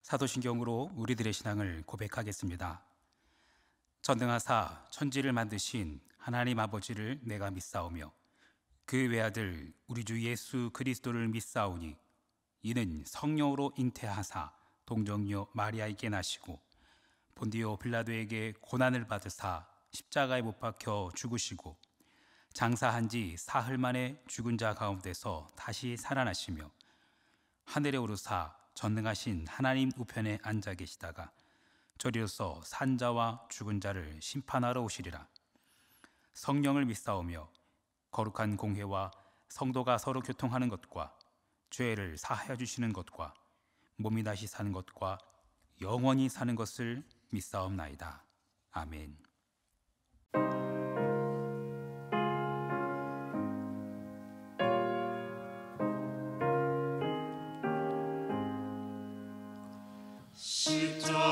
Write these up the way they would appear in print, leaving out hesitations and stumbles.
사도신경으로 우리들의 신앙을 고백하겠습니다. 전능하사 천지를 만드신 하나님 아버지를 내가 믿사오며 그 외아들 우리 주 예수 그리스도를 믿사오니 이는 성령으로 잉태하사 동정녀 마리아에게 나시고 본디오 빌라도에게 고난을 받으사 십자가에 못 박혀 죽으시고 장사한 지 사흘 만에 죽은 자 가운데서 다시 살아나시며 하늘에 오르사 전능하신 하나님 우편에 앉아 계시다가 저리로서 산 자와 죽은 자를 심판하러 오시리라. 성령을 믿사오며 거룩한 공회와 성도가 서로 교통하는 것과 죄를 사하여 주시는 것과 몸이 다시 사는 것과 영원히 사는 것을 믿사옵나이다. 아멘.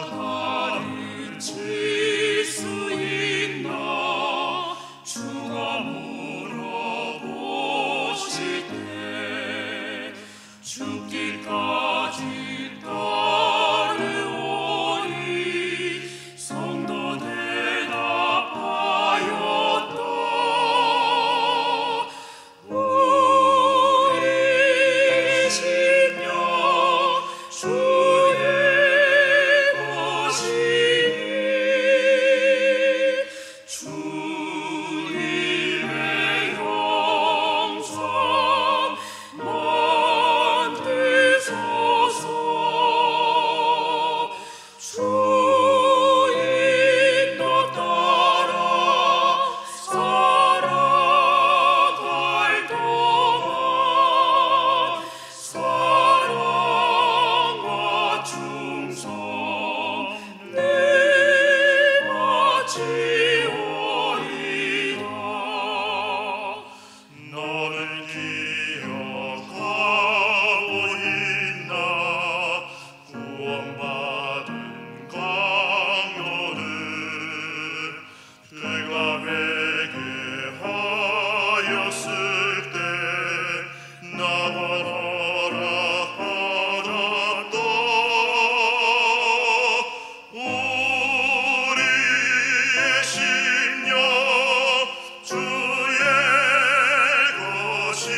십자가를 질 수 있나 주가 물어보실 때 죽기까지 따르오니 성도 대답하였다. 우리 심령 주의 주님의 영광 만드소서. 주 인도 따라 살아갈 동안 사랑과 충성 늘 바치오리다. 너를 기억하고 있나 구원받은 강요를 죄가 회개하였을 때 나가라 하셨다. 우리의 심령 주의 것이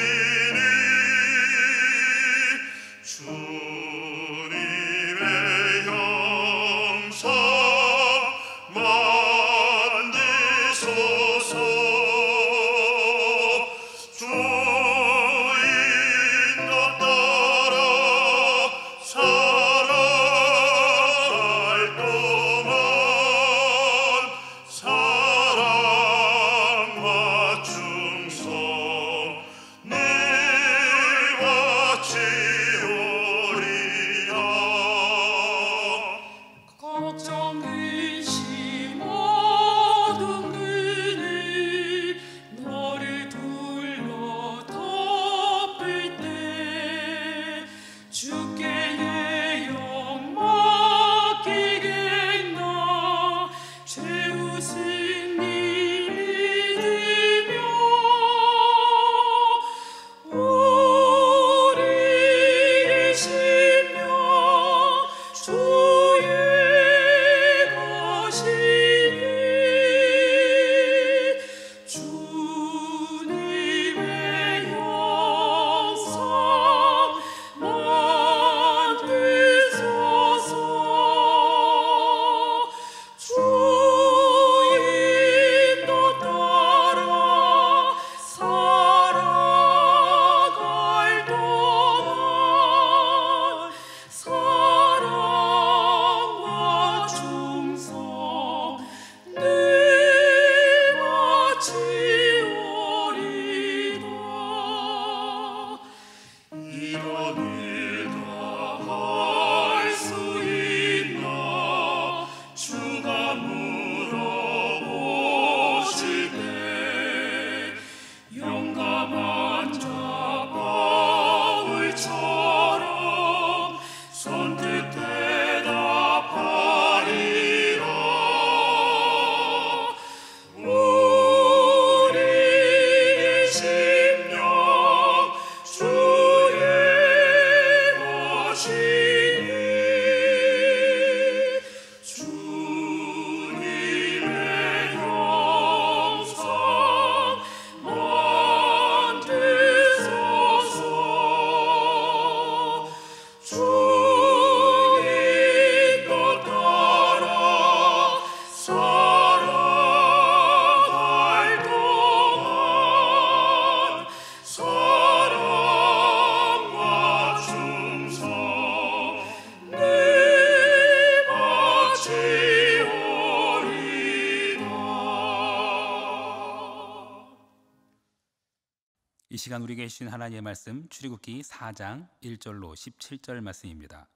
시간 우리에게 주신 하나님의 말씀 출애굽기 4장 1절로 17절 말씀입니다.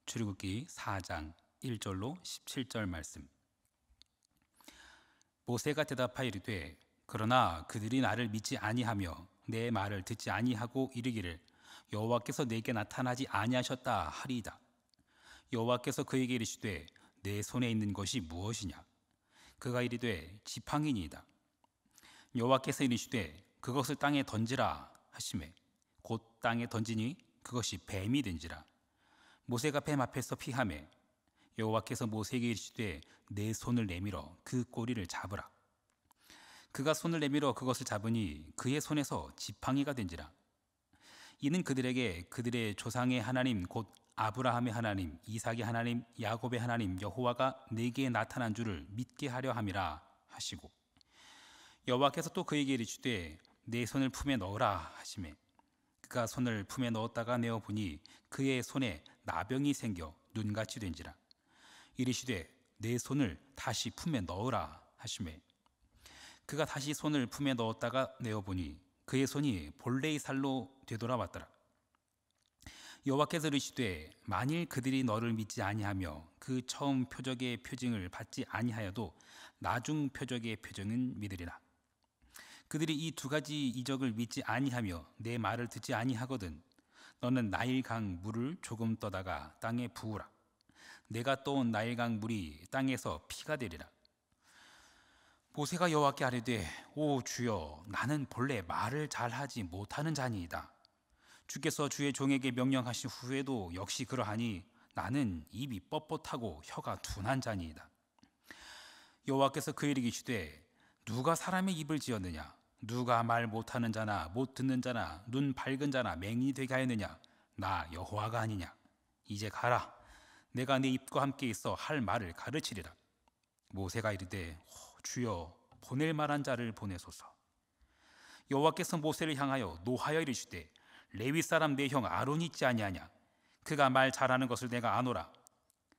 출애굽기 4장 1절로 17절 말씀. 모세가 대답하여 이르되 그러나 그들이 나를 믿지 아니하며 내 말을 듣지 아니하고 이르기를 여호와께서 내게 나타나지 아니하셨다 하리이다. 여호와께서 그에게 이르시되 내 손에 있는 것이 무엇이냐? 그가 이르되 지팡이니이다. 여호와께서 이르시되 그것을 땅에 던지라 하시매 곧 땅에 던지니 그것이 뱀이 된지라. 모세가 뱀 앞에서 피하매 여호와께서 모세에게 이르시되 내 손을 내밀어 그 꼬리를 잡으라. 그가 손을 내밀어 그것을 잡으니 그의 손에서 지팡이가 된지라. 이는 그들에게 그들의 조상의 하나님 곧 아브라함의 하나님, 이삭의 하나님, 야곱의 하나님 여호와가 내게 나타난 줄을 믿게 하려 함이라 하시고, 여호와께서 또 그에게 이르시되 내 손을 품에 넣으라 하시매 그가 손을 품에 넣었다가 내어 보니 그의 손에 나병이 생겨 눈같이 된지라. 이르시되 내 손을 다시 품에 넣으라 하시매 그가 다시 손을 품에 넣었다가 내어 보니 그의 손이 본래의 살로 되돌아왔더라. 여호와께서 이르시되 만일 그들이 너를 믿지 아니하며 그 처음 표적의 표징을 받지 아니하여도 나중 표적의 표징은 믿으리라. 그들이 이 두 가지 이적을 믿지 아니하며 내 말을 듣지 아니하거든 너는 나일강 물을 조금 떠다가 땅에 부으라. 내가 떠온 나일강 물이 땅에서 피가 되리라. 모세가 여호와께 아뢰되 오 주여, 나는 본래 말을 잘하지 못하는 자니이다. 주께서 주의 종에게 명령하신 후에도 역시 그러하니 나는 입이 뻣뻣하고 혀가 둔한 자니이다. 여호와께서 그에게 이르시되 누가 사람의 입을 지었느냐? 누가 말 못하는 자나 못 듣는 자나 눈 밝은 자나 맹인이 되게 하였느냐? 나 여호와가 아니냐? 이제 가라. 내가 네 입과 함께 있어 할 말을 가르치리라. 모세가 이르되 주여, 보낼 만한 자를 보내소서. 여호와께서 모세를 향하여 노하여 이르시되 레위 사람 내 형 아론이 있지 아니하냐? 그가 말 잘하는 것을 내가 아노라.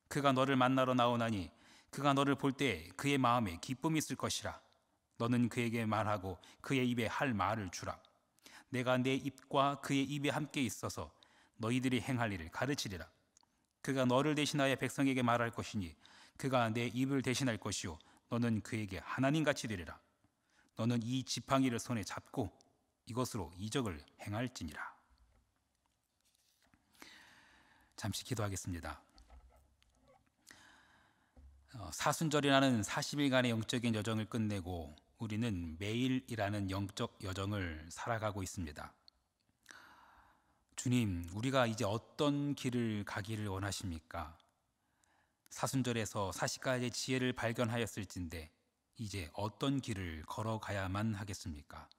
그가 너를 만나러 나오나니 그가 너를 볼 때 그의 마음에 기쁨이 있을 것이라. 너는 그에게 말하고 그의 입에 할 말을 주라. 내가 내 입과 그의 입에 함께 있어서 너희들이 행할 일을 가르치리라. 그가 너를 대신하여 백성에게 말할 것이니 그가 내 입을 대신할 것이요 너는 그에게 하나님같이 되리라. 너는 이 지팡이를 손에 잡고 이것으로 이적을 행할지니라. 잠시 기도하겠습니다. 사순절이라는 40일간의 영적인 여정을 끝내고 우리는 매일이라는 영적 여정을 살아가고 있습니다. 주님, 우리가 이제 어떤 길을 가기를 원하십니까? 사순절에서 40가지의 지혜를 발견하였을진데 이제 어떤 길을 걸어가야만 하겠습니까?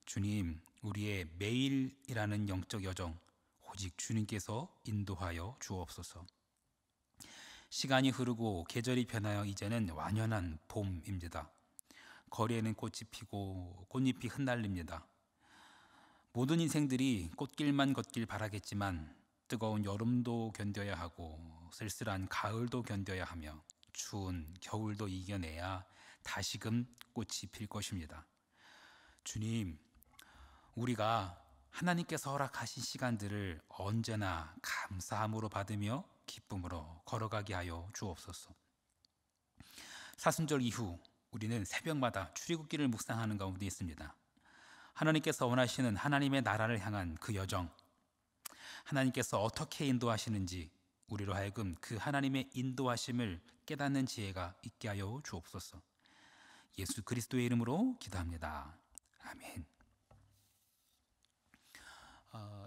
주님, 우리의 매일이라는 영적 여정 오직 주님께서 인도하여 주옵소서. 시간이 흐르고 계절이 변하여 이제는 완연한 봄입니다. 거리에는 꽃이 피고 꽃잎이 흩날립니다. 모든 인생들이 꽃길만 걷길 바라겠지만 뜨거운 여름도 견뎌야 하고 쓸쓸한 가을도 견뎌야 하며 추운 겨울도 이겨내야 다시금 꽃이 필 것입니다. 주님, 우리가 하나님께서 허락하신 시간들을 언제나 감사함으로 받으며 기쁨으로 걸어가게 하여 주옵소서. 사순절 이후 우리는 새벽마다 출애굽기를 묵상하는 가운데 있습니다. 하나님께서 원하시는 하나님의 나라를 향한 그 여정, 하나님께서 어떻게 인도하시는지 우리로 하여금 그 하나님의 인도하심을 깨닫는 지혜가 있게 하여 주옵소서. 예수 그리스도의 이름으로 기도합니다. 아멘.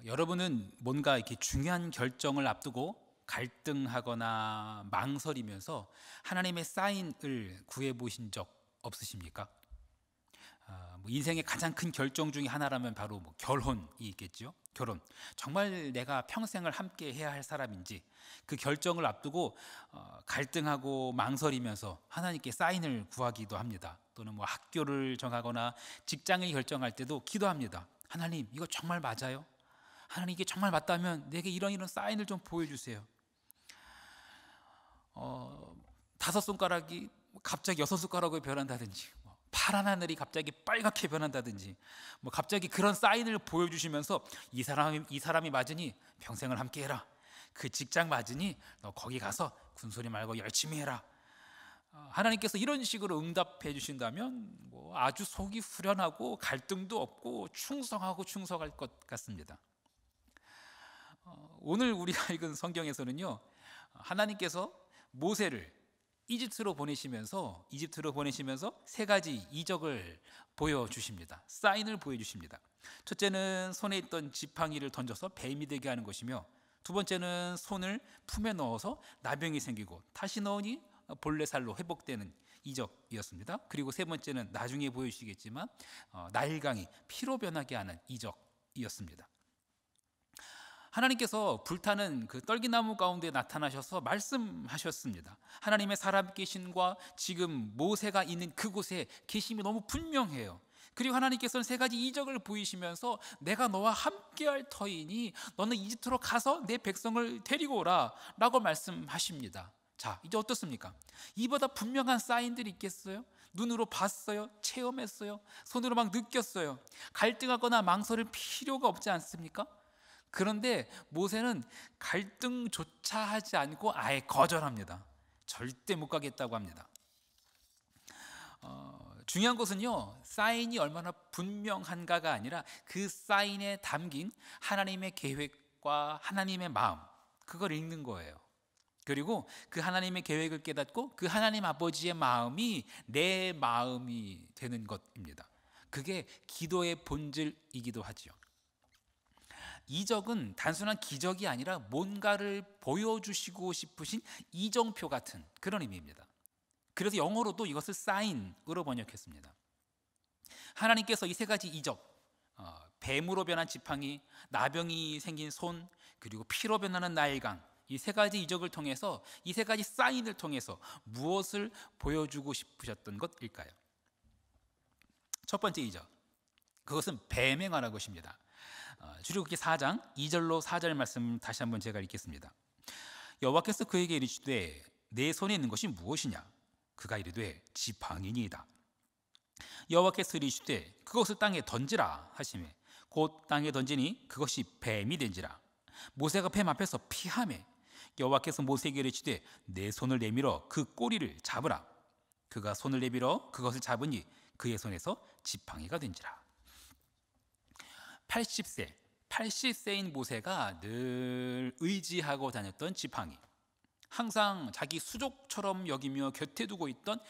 여러분은 뭔가 이렇게 중요한 결정을 앞두고 갈등하거나 망설이면서 하나님의 사인을 구해보신 적 없으십니까? 인생의 가장 큰 결정 중에 하나라면 바로 결혼이 있겠죠. 결혼, 정말 내가 평생을 함께 해야 할 사람인지 그 결정을 앞두고 갈등하고 망설이면서 하나님께 사인을 구하기도 합니다. 또는 학교를 정하거나 직장을 결정할 때도 기도합니다. 하나님, 이거 정말 맞아요? 하나님, 이게 정말 맞다면 내게 이런 사인을 좀 보여주세요. 5 손가락이 갑자기 6 손가락으로 변한다든지 파란 하늘이 갑자기 빨갛게 변한다든지, 뭐 갑자기 그런 사인을 보여주시면서 이 사람이 맞으니 평생을 함께해라. 그 직장 맞으니 너 거기 가서 군소리 말고 열심히 해라. 하나님께서 이런 식으로 응답해 주신다면 뭐 아주 속이 후련하고 갈등도 없고 충성할 것 같습니다. 오늘 우리가 읽은 성경에서는요, 하나님께서 모세를 이집트로 보내시면서 세 가지 이적을 보여주십니다. 사인을 보여주십니다. 첫째는 손에 있던 지팡이를 던져서 뱀이 되게 하는 것이며, 두 번째는 손을 품에 넣어서 나병이 생기고 다시 넣으니 본래 살로 회복되는 이적이었습니다. 그리고 세 번째는 나중에 보여주시겠지만 나일강이 피로 변하게 하는 이적이었습니다. 하나님께서 불타는 그 떨기나무 가운데 나타나셔서 말씀하셨습니다. 하나님의 살아계심과 지금 모세가 있는 그곳에 계심이 너무 분명해요. 그리고 하나님께서는 세 가지 이적을 보이시면서 내가 너와 함께할 터이니 너는 이집트로 가서 내 백성을 데리고 오라 라고 말씀하십니다. 자, 이제 어떻습니까? 이보다 분명한 사인들이 있겠어요? 눈으로 봤어요? 체험했어요? 손으로 막 느꼈어요? 갈등하거나 망설일 필요가 없지 않습니까? 그런데 모세는 갈등조차 하지 않고 아예 거절합니다. 절대 못 가겠다고 합니다. 중요한 것은요, 사인이 얼마나 분명한가가 아니라 그 사인에 담긴 하나님의 계획과 하나님의 마음, 그걸 읽는 거예요. 그리고 그 하나님의 계획을 깨닫고 그 하나님 아버지의 마음이 내 마음이 되는 것입니다. 그게 기도의 본질이기도 하죠. 이적은 단순한 기적이 아니라 뭔가를 보여주시고 싶으신 이정표 같은 그런 의미입니다. 그래서 영어로도 이것을 사인으로 번역했습니다. 하나님께서 이 세 가지 이적, 뱀으로 변한 지팡이, 나병이 생긴 손, 그리고 피로 변하는 나일강, 이 세 가지 이적을 통해서, 이 세 가지 사인을 통해서 무엇을 보여주고 싶으셨던 것일까요? 첫 번째 이적, 그것은 뱀에 관한 것입니다. 출애굽기 4장 2절로 4절 말씀 다시 한번 제가 읽겠습니다. 여호와께서 그에게 이르시되 내 손에 있는 것이 무엇이냐? 그가 이르되 지팡이니이다. 여호와께서 이르시되 그것을 땅에 던지라 하시매 곧 땅에 던지니 그것이 뱀이 된지라. 모세가 뱀 앞에서 피하매 여호와께서 모세에게 이르시되 내 손을 내밀어 그 꼬리를 잡으라. 그가 손을 내밀어 그것을 잡으니 그의 손에서 지팡이가 된지라. 80세인 모세가 늘 의지하고 다녔던 지팡이, 항상 자기 수족처럼 여기며 곁에 두고 있던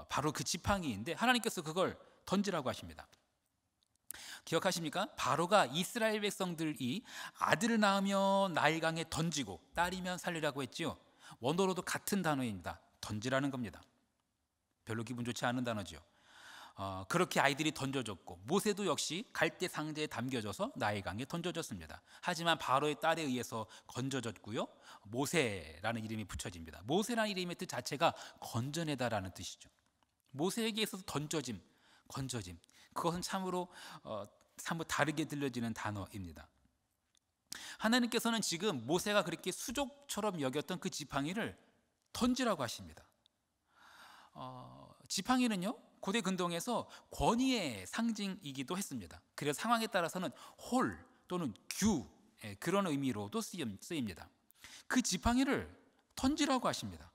바로 그 지팡이인데 하나님께서 그걸 던지라고 하십니다. 기억하십니까? 바로가 이스라엘 백성들이 아들을 낳으면 나일강에 던지고 딸이면 살리라고 했지요. 원어로도 같은 단어입니다. 던지라는 겁니다. 별로 기분 좋지 않은 단어죠. 그렇게 아이들이 던져졌고 모세도 역시 갈대 상자에 담겨져서 나일강에 던져졌습니다. 하지만 바로의 딸에 의해서 건져졌고요, 모세라는 이름이 붙여집니다. 모세라는 이름의 뜻 자체가 건져내다라는 뜻이죠. 모세에게 있어서 던져짐, 건져짐, 그것은 참으로 사뭇 다르게 들려지는 단어입니다. 하나님께서는 지금 모세가 그렇게 수족처럼 여겼던 그 지팡이를 던지라고 하십니다. 지팡이는요, 고대 근동에서 권위의 상징이기도 했습니다. 그래서 상황에 따라서는 홀 또는 규, 그런 의미로도 쓰입니다. 그 지팡이를 던지라고 하십니다.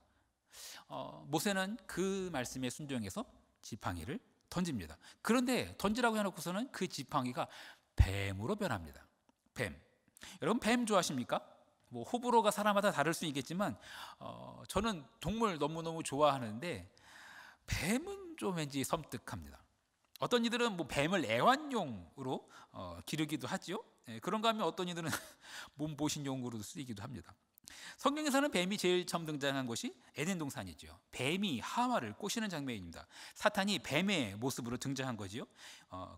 모세는 그 말씀에 순종해서 지팡이를 던집니다. 그런데 던지라고 해놓고서는 그 지팡이가 뱀으로 변합니다. 뱀. 여러분 뱀 좋아하십니까? 뭐 호불호가 사람마다 다를 수 있겠지만 저는 동물 너무너무 좋아하는데 뱀은 좀 왠지 섬뜩합니다. 어떤 이들은 뭐 뱀을 애완용으로 기르기도 하죠. 그런가 하면 어떤 이들은 몸보신용으로도 쓰이기도 합니다. 성경에서는 뱀이 제일 처음 등장한 것이 에덴 동산이죠. 뱀이 하와를 꼬시는 장면입니다. 사탄이 뱀의 모습으로 등장한 거지요.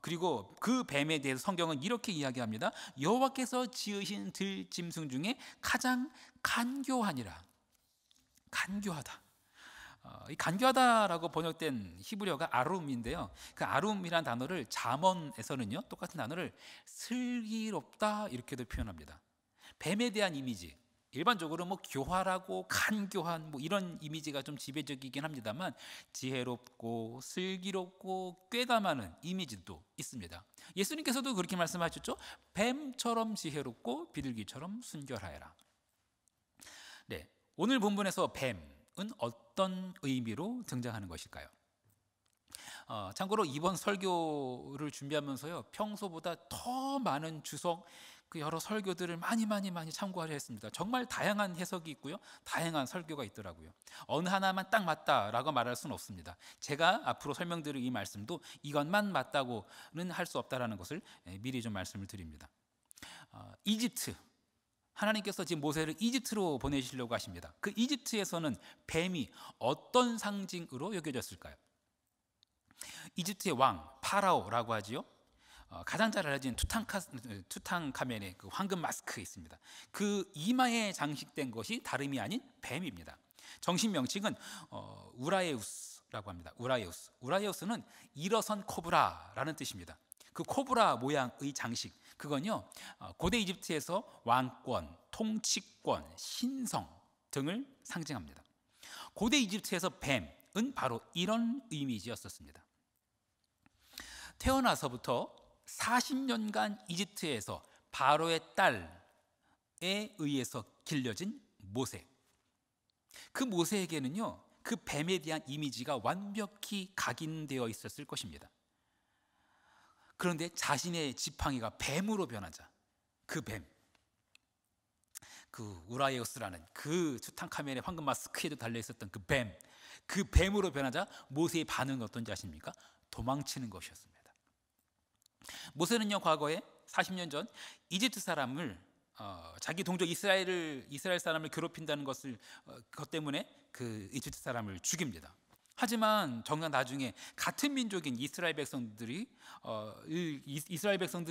그리고 그 뱀에 대해서 성경은 이렇게 이야기합니다. 여호와께서 지으신 들짐승 중에 가장 간교하니라. 간교하다. 이 간교하다라고 번역된 히브리어가 아룸인데요. 그 아룸이란 단어를 잠언에서는요, 똑같은 단어를 슬기롭다 이렇게도 표현합니다. 뱀에 대한 이미지, 일반적으로 뭐 교활하고 간교한 뭐 이런 이미지가 좀 지배적이긴 합니다만 지혜롭고 슬기롭고 꾀감하는 이미지도 있습니다. 예수님께서도 그렇게 말씀하셨죠. 뱀처럼 지혜롭고 비둘기처럼 순결하여라. 네, 오늘 본문에서 뱀은 어떤 의미로 등장하는 것일까요? 참고로 이번 설교를 준비하면서요, 평소보다 더 많은 주석, 그 여러 설교들을 많이 참고하려 했습니다. 정말 다양한 해석이 있고요, 다양한 설교가 있더라고요. 어느 하나만 딱 맞다라고 말할 수는 없습니다. 제가 앞으로 설명드릴 이 말씀도 이것만 맞다고는 할 수 없다라는 것을 미리 좀 말씀을 드립니다. 이집트, 하나님께서 지금 모세를 이집트로 보내시려고 하십니다. 그 이집트에서는 뱀이 어떤 상징으로 여겨졌을까요? 이집트의 왕 파라오라고 하지요. 가장 잘 알려진 투탕카멘의 그 황금 마스크에 있습니다. 그 이마에 장식된 것이 다름이 아닌 뱀입니다. 정식 명칭은 우라에우스라고 합니다. 우라에우스는 일어선 코브라라는 뜻입니다. 그 코브라 모양의 장식, 그건요, 고대 이집트에서 왕권, 통치권, 신성 등을 상징합니다. 고대 이집트에서 뱀은 바로 이런 이미지였었습니다. 태어나서부터 40년간 이집트에서 바로의 딸에 의해서 길러진 모세, 그 모세에게는요, 그 뱀에 대한 이미지가 완벽히 각인되어 있었을 것입니다. 그런데 자신의 지팡이가 뱀으로 변하자 그 뱀, 그 우라에우스라는 그 투탕카멘의 황금 마스크에도 달려있었던 그 뱀으로 변하자 모세의 반응은 어떤지 아십니까? 도망치는 것이었습니다. 모세는요, 과거에 40년 전 이집트 사람을 자기 동족 이스라엘 사람을 괴롭힌다는 것 때문에 그 이집트 사람을 죽입니다. 하지만 정작 나중에 같은 민족인 이스라엘 백성들에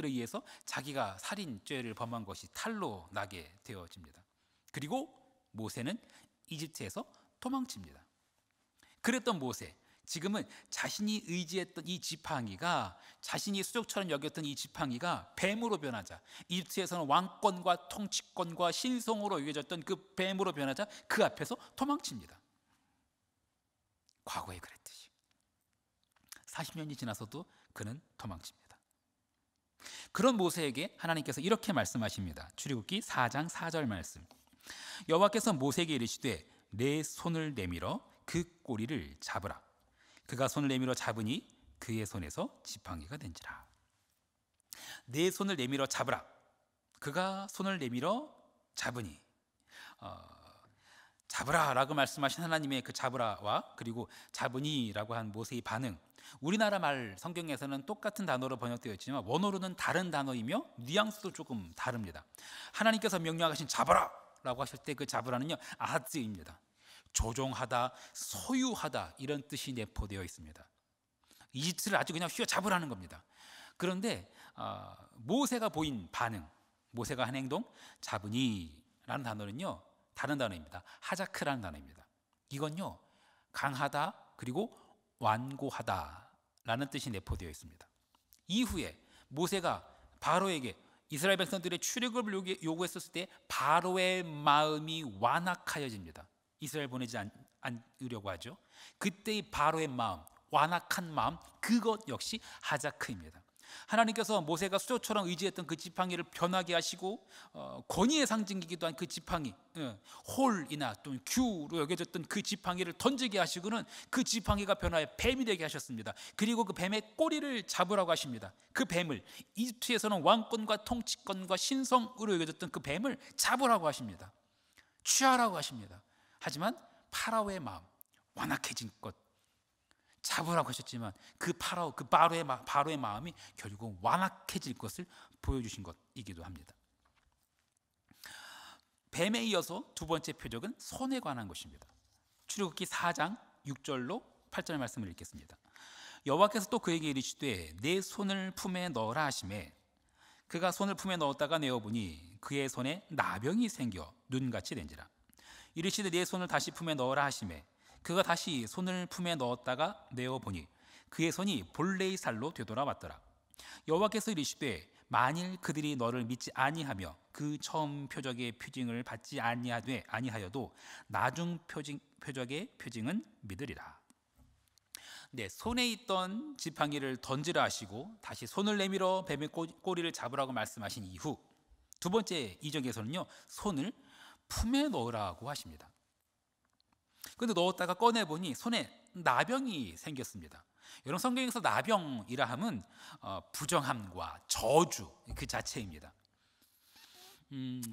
의해서 자기가 살인죄를 범한 것이 탄로 나게 되어집니다. 그리고 모세는 이집트에서 도망칩니다. 그랬던 모세, 지금은 자신이 의지했던 이 지팡이가, 자신이 수족처럼 여겼던 이 지팡이가 뱀으로 변하자, 이집트에서는 왕권과 통치권과 신성으로 여겨졌던 그 뱀으로 변하자 그 앞에서 도망칩니다. 과거에 그랬듯이 40년이 지나서도 그는 도망칩니다. 그런 모세에게 하나님께서 이렇게 말씀하십니다. 출애굽기 4장 4절 말씀. 여호와께서 모세에게 이르시되 내 손을 내밀어 그 꼬리를 잡으라. 그가 손을 내밀어 잡으니 그의 손에서 지팡이가 된지라. 내 손을 내밀어 잡으라. 그가 손을 내밀어 잡으니, 잡으라라고 말씀하신 하나님의 그 잡으라와 그리고 잡으니라고 한 모세의 반응, 우리나라 말 성경에서는 똑같은 단어로 번역되어 있지만 원어로는 다른 단어이며 뉘앙스도 조금 다릅니다. 하나님께서 명령하신 잡으라라고 하실 때 그 잡으라는요, 아하즈입니다. 조종하다, 소유하다 이런 뜻이 내포되어 있습니다. 이집트를 아주 그냥 휘어잡으라는 겁니다. 그런데 모세가 보인 반응, 모세가 한 행동, 잡으니라는 단어는요, 다른 단어입니다. 하자크라는 단어입니다. 이건요, 강하다 그리고 완고하다라는 뜻이 내포되어 있습니다. 이후에 모세가 바로에게 이스라엘 백성들의 출애굽을 요구했었을 때 바로의 마음이 완악하여집니다. 이스라엘 보내지 않으려고 하죠. 그때의 바로의 마음, 완악한 마음, 그것 역시 하자크입니다. 하나님께서 모세가 수조처럼 의지했던 그 지팡이를 변하게 하시고 권위의 상징이기도 한 그 지팡이, 홀이나 또는 규로 여겨졌던 그 지팡이를 던지게 하시고는 그 지팡이가 변하여 뱀이 되게 하셨습니다. 그리고 그 뱀의 꼬리를 잡으라고 하십니다. 그 뱀을, 이집트에서는 왕권과 통치권과 신성으로 여겨졌던 그 뱀을 잡으라고 하십니다. 취하라고 하십니다. 하지만 파라오의 마음, 완악해진 것, 잡으라고 하셨지만 그 바로의 마음이 결국 완악해질 것을 보여주신 것이기도 합니다. 뱀에 이어서 두 번째 표적은 손에 관한 것입니다. 출애굽기 4장 6절로 8절 말씀을 읽겠습니다. 여호와께서 또 그에게 이르시되 내 손을 품에 넣으라 하시매 그가 손을 품에 넣었다가 내어보니 그의 손에 나병이 생겨 눈같이 된지라. 이르시되 내 손을 다시 품에 넣으라 하시매 그가 다시 손을 품에 넣었다가 내어보니 그의 손이 본래의 살로 되돌아왔더라. 여호와께서 이르시되 만일 그들이 너를 믿지 아니하며 그 처음 표적의 표징을 받지 아니하여도 나중 표적의 표징은 믿으리라. 네, 손에 있던 지팡이를 던지라 하시고 다시 손을 내밀어 뱀의 꼬리를 잡으라고 말씀하신 이후 두 번째 이적에서는요, 손을 품에 넣으라고 하십니다. 그런데 넣었다가 꺼내보니 손에 나병이 생겼습니다. 여러분, 성경에서 나병이라 함은 부정함과 저주 그 자체입니다.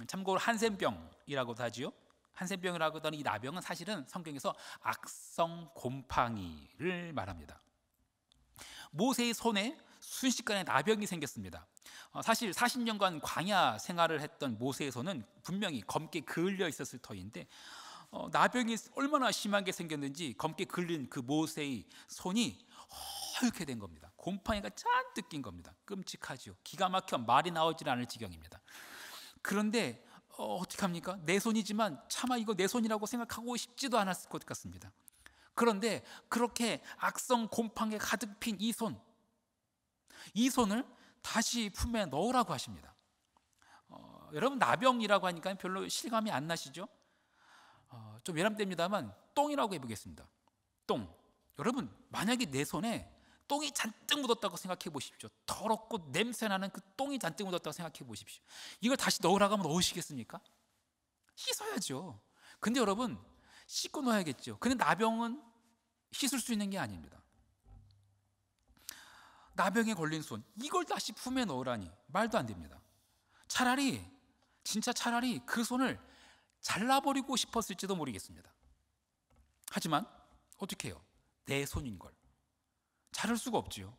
참고로 한센병이라고도 하지요. 한센병이라고 하던 이 나병은 사실은 성경에서 악성 곰팡이를 말합니다. 모세의 손에 순식간에 나병이 생겼습니다. 사실 40년간 광야 생활을 했던 모세의 손은 분명히 검게 그을려 있었을 터인데 나병이 얼마나 심하게 생겼는지 검게 그을린 그 모세의 손이 허옇게 된 겁니다. 곰팡이가 잔뜩 낀 겁니다. 끔찍하죠. 기가 막혀 말이 나오질 않을 지경입니다. 그런데 어떻게 합니까? 내 손이지만 차마 이거 내 손이라고 생각하고 싶지도 않았을 것 같습니다. 그런데 그렇게 악성 곰팡이에 가득 핀 이 손을 다시 품에 넣으라고 하십니다. 여러분, 나병이라고 하니까 별로 실감이 안 나시죠? 좀 외람됩니다만 똥이라고 해보겠습니다. 똥. 여러분, 만약에 내 손에 똥이 잔뜩 묻었다고 생각해 보십시오. 더럽고 냄새나는 그 똥이 잔뜩 묻었다고 생각해 보십시오. 이걸 다시 넣으라고 하면 넣으시겠습니까? 씻어야죠. 근데 여러분, 씻고 넣어야겠죠. 근데 나병은 씻을 수 있는 게 아닙니다. 나병에 걸린 손, 이걸 다시 품에 넣으라니 말도 안 됩니다. 차라리 그 손을 잘라버리고 싶었을지도 모르겠습니다. 하지만 어떻게 해요? 내 손인 걸 자를 수가 없지요.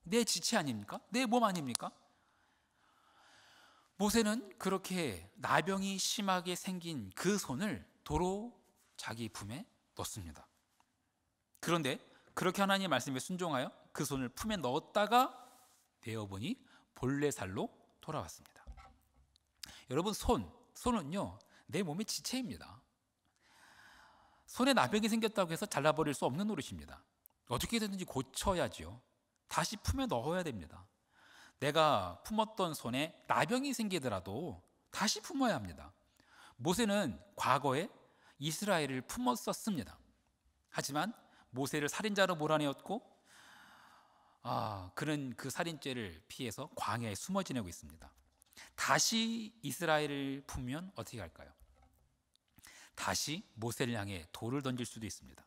내 지체 아닙니까? 내 몸 아닙니까? 모세는 그렇게 나병이 심하게 생긴 그 손을 도로 자기 품에 넣습니다. 그런데 그렇게 하나님의 말씀에 순종하여 그 손을 품에 넣었다가 내어보니 본래 살로 돌아왔습니다. 여러분, 손은요, 내 몸의 지체입니다. 손에 나병이 생겼다고 해서 잘라버릴 수 없는 노릇입니다. 어떻게든지 고쳐야지요. 다시 품에 넣어야 됩니다. 내가 품었던 손에 나병이 생기더라도 다시 품어야 합니다. 모세는 과거에 이스라엘을 품었었습니다. 하지만 모세를 살인자로 몰아내었고 그는 그 살인죄를 피해서 광야에 숨어 지내고 있습니다. 다시 이스라엘을 품으면 어떻게 할까요? 다시 모세를 향해 돌을 던질 수도 있습니다.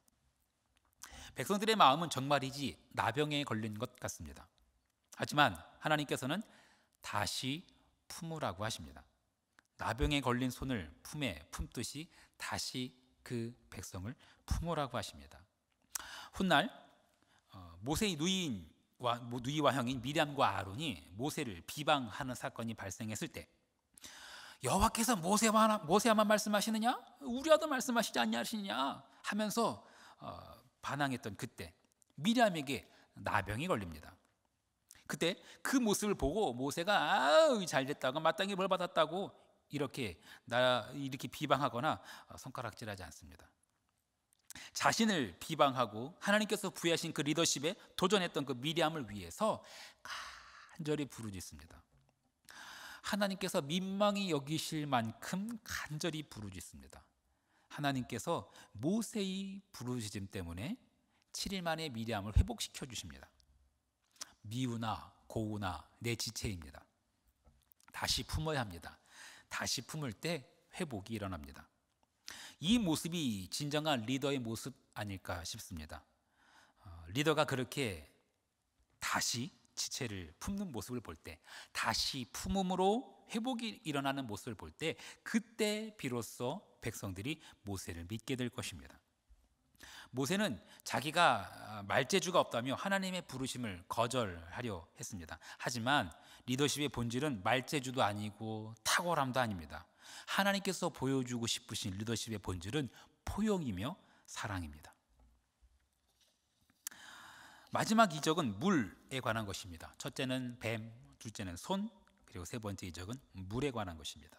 백성들의 마음은 정말이지 나병에 걸린 것 같습니다. 하지만 하나님께서는 다시 품으라고 하십니다. 나병에 걸린 손을 품에 품듯이 다시 그 백성을 품으라고 하십니다. 훗날 모세의 누이와 형인 미리암과 아론이 모세를 비방하는 사건이 발생했을 때 여호와께서 모세야만 말씀하시느냐? 우리와도 말씀하시지 않냐시냐? 하면서 반항했던 그때 미리암에게 나병이 걸립니다. 그때 그 모습을 보고 모세가 잘됐다고 마땅히 벌 받았다고 이렇게 비방하거나 손가락질하지 않습니다. 자신을 비방하고 하나님께서 부여하신 그 리더십에 도전했던 그 미리암을 위해서 간절히 부르짖습니다. 하나님께서 민망히 여기실 만큼 간절히 부르짖습니다. 하나님께서 모세의 부르짖음 때문에 7일 만에 미리암을 회복시켜 주십니다. 미우나 고우나 내 지체입니다. 다시 품어야 합니다. 다시 품을 때 회복이 일어납니다. 이 모습이 진정한 리더의 모습 아닐까 싶습니다. 리더가 그렇게 다시 지체를 품는 모습을 볼 때, 다시 품음으로 회복이 일어나는 모습을 볼 때, 그때 비로소 백성들이 모세를 믿게 될 것입니다. 모세는 자기가 말재주가 없다며 하나님의 부르심을 거절하려 했습니다. 하지만 리더십의 본질은 말재주도 아니고 탁월함도 아닙니다. 하나님께서 보여주고 싶으신 리더십의 본질은 포용이며 사랑입니다. 마지막 이적은 물에 관한 것입니다. 첫째는 뱀, 둘째는 손, 그리고 세 번째 이적은 물에 관한 것입니다.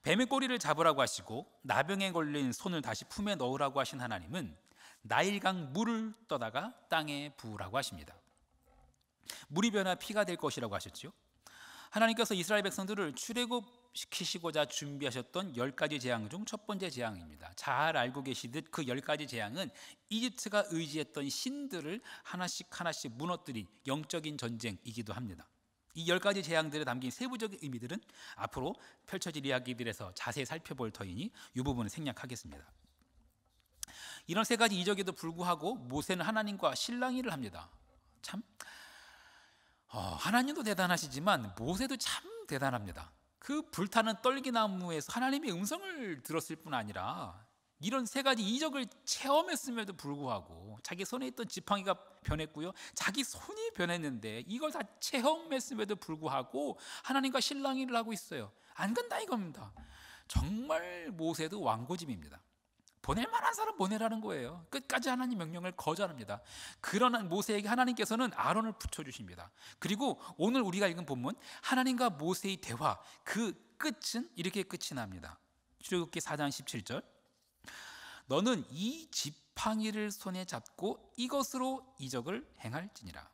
뱀의 꼬리를 잡으라고 하시고 나병에 걸린 손을 다시 품에 넣으라고 하신 하나님은 나일강 물을 떠다가 땅에 부으라고 하십니다. 물이 변화 피가 될 것이라고 하셨죠. 하나님께서 이스라엘 백성들을 출애굽시키시고자 준비하셨던 10가지 재앙 중 첫 번째 재앙입니다. 잘 알고 계시듯 그 10가지 재앙은 이집트가 의지했던 신들을 하나씩 하나씩 무너뜨린 영적인 전쟁이기도 합니다. 이 10가지 재앙들에 담긴 세부적인 의미들은 앞으로 펼쳐질 이야기들에서 자세히 살펴볼 터이니 이 부분을 생략하겠습니다. 이런 세 가지 이적에도 불구하고 모세는 하나님과 실랑이를 합니다. 참 하나님도 대단하시지만 모세도 참 대단합니다. 그 불타는 떨기나무에서 하나님의 음성을 들었을 뿐 아니라 이런 세 가지 이적을 체험했음에도 불구하고 자기 손에 있던 지팡이가 변했고요, 자기 손이 변했는데 이걸 다 체험했음에도 불구하고 하나님과 실랑이를 하고 있어요. 안 간다 이겁니다. 정말 모세도 완고집입니다. 보낼 만한 사람 보내라는 거예요. 끝까지 하나님 명령을 거절합니다. 그러나 모세에게 하나님께서는 아론을 붙여주십니다. 그리고 오늘 우리가 읽은 본문 하나님과 모세의 대화, 그 끝은 이렇게 끝이 납니다. 출애굽기 4장 17절, 너는 이 지팡이를 손에 잡고 이것으로 이적을 행할지니라.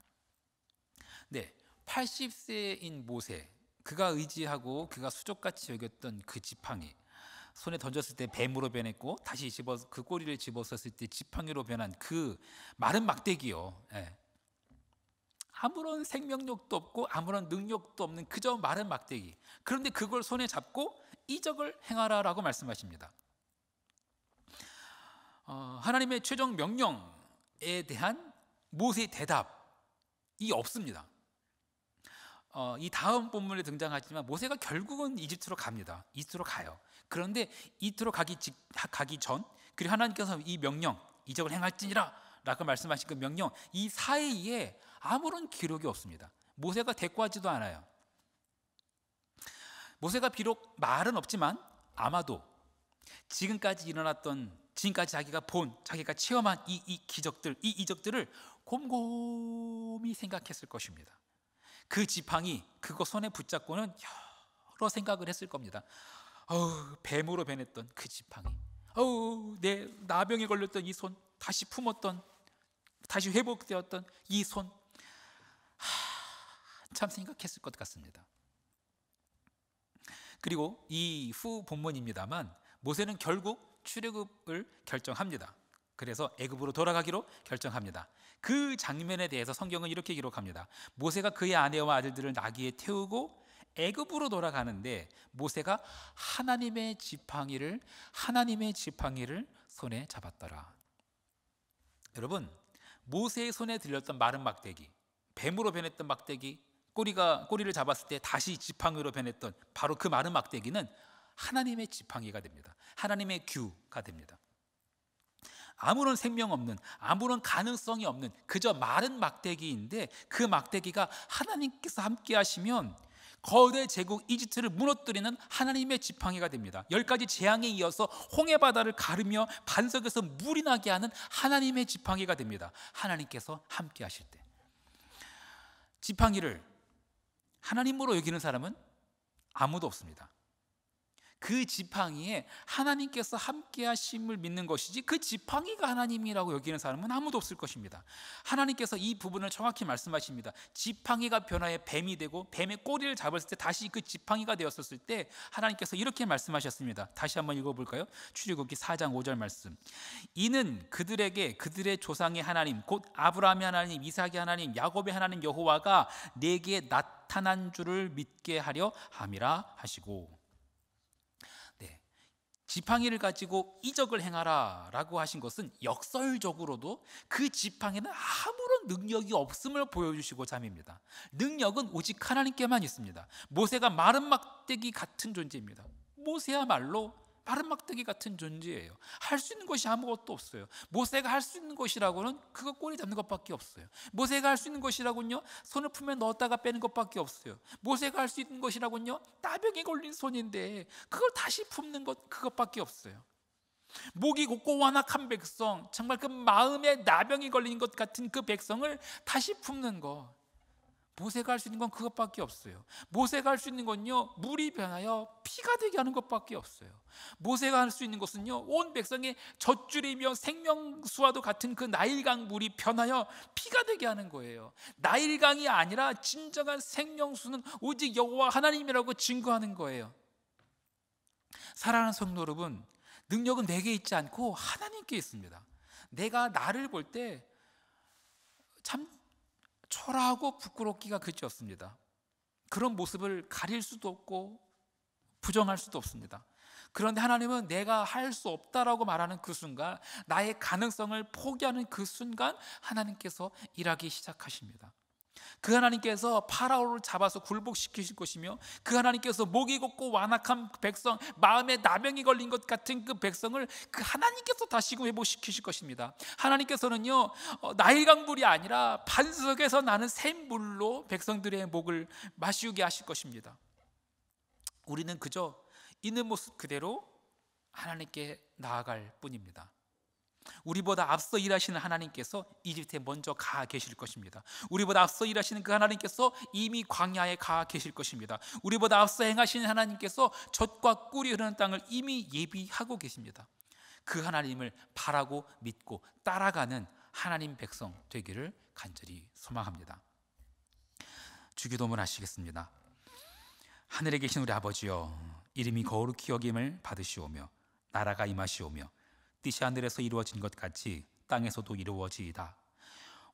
네, 80세인 모세, 그가 의지하고 그가 수족같이 여겼던 그 지팡이, 손에 던졌을 때 뱀으로 변했고 다시 그 꼬리를 집었었을 때 지팡이로 변한 그 마른 막대기요. 아무런 생명력도 없고 아무런 능력도 없는 그저 마른 막대기. 그런데 그걸 손에 잡고 이적을 행하라라고 말씀하십니다. 하나님의 최종 명령에 대한 모세의 대답이 없습니다. 이 다음 본문에 등장하지만 모세가 결국은 이집트로 갑니다. 이집트로 가요. 그런데 이집트로 가기 전, 그리고 하나님께서 이 명령, 이적을 행할지니라 라고 말씀하신 그 명령, 이 사이에 아무런 기록이 없습니다. 모세가 대꾸하지도 않아요. 모세가 비록 말은 없지만 아마도 지금까지 자기가 본, 자기가 체험한 이 기적들, 이 이적들을 곰곰이 생각했을 것입니다. 그 지팡이, 그거 손에 붙잡고는 여러 생각을 했을 겁니다. 뱀으로 변했던 그 지팡이, 내 나병에 걸렸던 이 손, 다시 품었던, 다시 회복되었던 이 손, 참 생각했을 것 같습니다. 그리고 이 후 본문입니다만 모세는 결국 출애굽을 결정합니다. 그래서 애굽으로 돌아가기로 결정합니다. 그 장면에 대해서 성경은 이렇게 기록합니다. 모세가 그의 아내와 아들들을 나귀에 태우고 애굽으로 돌아가는데 모세가 하나님의 지팡이를 손에 잡았더라. 여러분, 모세의 손에 들렸던 마른 막대기, 뱀으로 변했던 막대기, 꼬리를 잡았을 때 다시 지팡이로 변했던 바로 그 마른 막대기는 하나님의 지팡이가 됩니다. 하나님의 규가 됩니다. 아무런 생명 없는, 아무런 가능성이 없는 그저 마른 막대기인데 그 막대기가 하나님께서 함께 하시면 거대 제국 이집트를 무너뜨리는 하나님의 지팡이가 됩니다. 10가지 재앙에 이어서 홍해바다를 가르며 반석에서 물이 나게 하는 하나님의 지팡이가 됩니다. 하나님께서 함께 하실 때 지팡이를 하나님으로 여기는 사람은 아무도 없습니다. 그 지팡이에 하나님께서 함께 하심을 믿는 것이지 그 지팡이가 하나님이라고 여기는 사람은 아무도 없을 것입니다. 하나님께서 이 부분을 정확히 말씀하십니다. 지팡이가 변화해 뱀이 되고 뱀의 꼬리를 잡았을 때 다시 그 지팡이가 되었을 때 하나님께서 이렇게 말씀하셨습니다. 다시 한번 읽어볼까요? 출애굽기 4장 5절 말씀, 이는 그들에게 그들의 조상의 하나님 곧 아브라함의 하나님, 이삭의 하나님, 야곱의 하나님 여호와가 내게 나타난 줄을 믿게 하려 함이라 하시고, 지팡이를 가지고 이적을 행하라 라고 하신 것은 역설적으로도 그 지팡이는 아무런 능력이 없음을 보여주시고자 합니다. 능력은 오직 하나님께만 있습니다. 모세가 마른 막대기 같은 존재입니다. 모세야말로 마른 막대기 같은 존재예요. 할 수 있는 것이 아무것도 없어요. 모세가 할 수 있는 것이라고는 그거 꼬리 잡는 것밖에 없어요. 모세가 할 수 있는 것이라고는요, 손을 품에 넣었다가 빼는 것밖에 없어요. 모세가 할 수 있는 것이라고는요, 나병에 걸린 손인데 그걸 다시 품는 것, 그것밖에 없어요. 목이 곧고 완악한 백성, 정말 그 마음에 나병이 걸린 것 같은 그 백성을 다시 품는 것, 모세가 할 수 있는 건 그것밖에 없어요. 모세가 할 수 있는 건요, 물이 변하여 피가 되게 하는 것밖에 없어요. 모세가 할 수 있는 것은요, 온 백성의 젖줄이며 생명수와도 같은 그 나일강 물이 변하여 피가 되게 하는 거예요. 나일강이 아니라 진정한 생명수는 오직 여호와 하나님이라고 증거하는 거예요. 사랑하는 성도 여러분, 능력은 내게 있지 않고 하나님께 있습니다. 내가 나를 볼 때 참 초라하고 부끄럽기가 그지 없습니다. 그런 모습을 가릴 수도 없고 부정할 수도 없습니다. 그런데 하나님은 내가 할 수 없다라고 말하는 그 순간, 나의 가능성을 포기하는 그 순간 하나님께서 일하기 시작하십니다. 그 하나님께서 파라오를 잡아서 굴복시키실 것이며, 그 하나님께서 목이 곧고 완악한 백성, 마음에 나병이 걸린 것 같은 그 백성을 그 하나님께서 다시금 회복시키실 것입니다. 하나님께서는요, 나일강물이 아니라 반석에서 나는 샘물로 백성들의 목을 마시우게 하실 것입니다. 우리는 그저 있는 모습 그대로 하나님께 나아갈 뿐입니다. 우리보다 앞서 일하시는 하나님께서 이집트에 먼저 가 계실 것입니다. 우리보다 앞서 일하시는 그 하나님께서 이미 광야에 가 계실 것입니다. 우리보다 앞서 행하시는 하나님께서 젖과 꿀이 흐르는 땅을 이미 예비하고 계십니다. 그 하나님을 바라고 믿고 따라가는 하나님 백성 되기를 간절히 소망합니다. 주기도문 하시겠습니다. 하늘에 계신 우리 아버지여, 이름이 거룩히 여김을 받으시오며 나라가 임하시오며 뜻이 하늘에서 이루어진 것 같이 땅에서도 이루어지이다.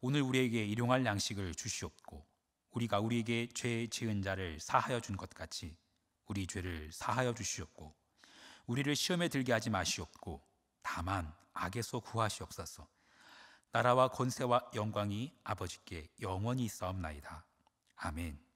오늘 우리에게 일용할 양식을 주시옵고, 우리가 우리에게 죄 지은 자를 사하여 준 것 같이 우리 죄를 사하여 주시옵고, 우리를 시험에 들게 하지 마시옵고 다만 악에서 구하시옵소서. 나라와 권세와 영광이 아버지께 영원히 있사옵나이다. 아멘.